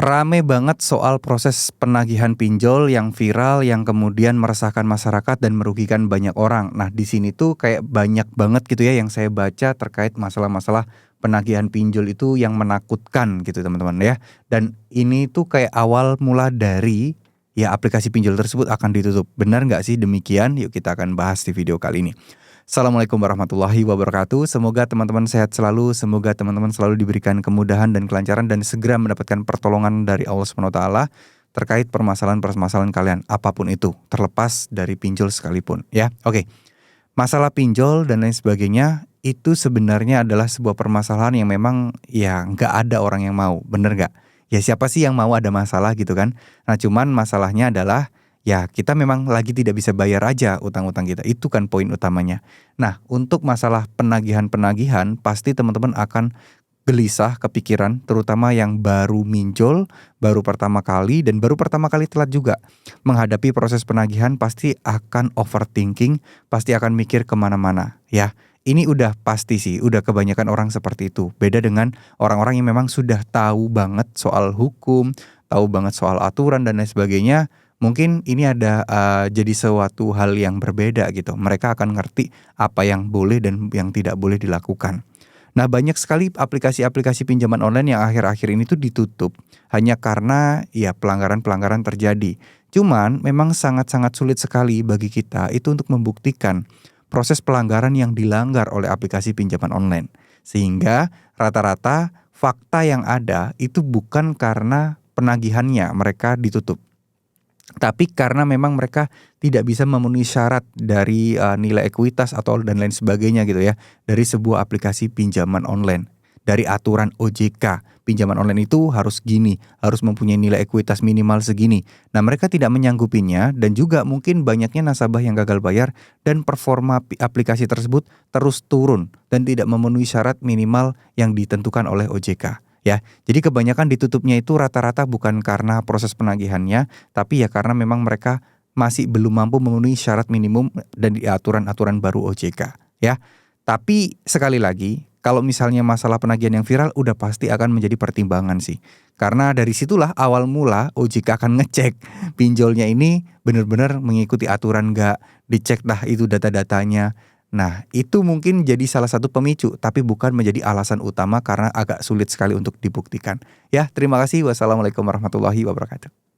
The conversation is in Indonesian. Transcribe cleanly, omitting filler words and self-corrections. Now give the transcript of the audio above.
Rame banget soal proses penagihan pinjol yang viral yang kemudian meresahkan masyarakat dan merugikan banyak orang. Nah, di sini tuh kayak banyak banget gitu ya yang saya baca terkait masalah-masalah penagihan pinjol itu yang menakutkan gitu teman-teman ya. Dan ini tuh kayak awal mula dari ya aplikasi pinjol tersebut akan ditutup. Benar nggak sih demikian? Yuk kita akan bahas di video kali ini. Assalamualaikum warahmatullahi wabarakatuh. Semoga teman-teman sehat selalu. Semoga teman-teman selalu diberikan kemudahan dan kelancaran dan segera mendapatkan pertolongan dari Allah SWT terkait permasalahan-permasalahan kalian apapun itu, terlepas dari pinjol sekalipun ya. Oke. Masalah pinjol dan lain sebagainya itu sebenarnya adalah sebuah permasalahan yang memang ya nggak ada orang yang mau, bener nggak? Ya siapa sih yang mau ada masalah gitu kan? Nah cuman masalahnya adalah ya kita memang lagi tidak bisa bayar aja utang-utang kita. Itu kan poin utamanya. Nah untuk masalah penagihan pasti teman-teman akan gelisah, kepikiran, terutama yang baru minjol, baru pertama kali dan baru pertama kali telat juga. Menghadapi proses penagihan pasti akan overthinking, pasti akan mikir kemana-mana ya. Ini udah pasti sih, udah kebanyakan orang seperti itu. Beda dengan orang-orang yang memang sudah tahu banget soal hukum, tahu banget soal aturan dan lain sebagainya. Mungkin ini ada jadi suatu hal yang berbeda gitu. Mereka akan ngerti apa yang boleh dan yang tidak boleh dilakukan. Nah banyak sekali aplikasi-aplikasi pinjaman online yang akhir-akhir ini tuh ditutup hanya karena ya pelanggaran-pelanggaran terjadi. Cuman memang sangat-sangat sulit sekali bagi kita itu untuk membuktikan proses pelanggaran yang dilanggar oleh aplikasi pinjaman online. Sehingga rata-rata fakta yang ada itu bukan karena penagihannya mereka ditutup. Tapi karena memang mereka tidak bisa memenuhi syarat dari nilai ekuitas atau dan lain sebagainya gitu ya. Dari sebuah aplikasi pinjaman online. Dari aturan OJK, pinjaman online itu harus gini, harus mempunyai nilai ekuitas minimal segini. Nah mereka tidak menyanggupinya dan juga mungkin banyaknya nasabah yang gagal bayar dan performa aplikasi tersebut terus turun dan tidak memenuhi syarat minimal yang ditentukan oleh OJK. Ya, jadi kebanyakan ditutupnya itu rata-rata bukan karena proses penagihannya, tapi ya karena memang mereka masih belum mampu memenuhi syarat minimum dan di aturan-aturan baru OJK. Ya, tapi sekali lagi, kalau misalnya masalah penagihan yang viral, udah pasti akan menjadi pertimbangan sih. Karena dari situlah awal mula OJK akan ngecek pinjolnya ini benar-benar mengikuti aturan nggak, dicek dah itu data-datanya. Nah, itu mungkin jadi salah satu pemicu, tapi bukan menjadi alasan utama karena agak sulit sekali untuk dibuktikan. Ya, terima kasih. Wassalamualaikum warahmatullahi wabarakatuh.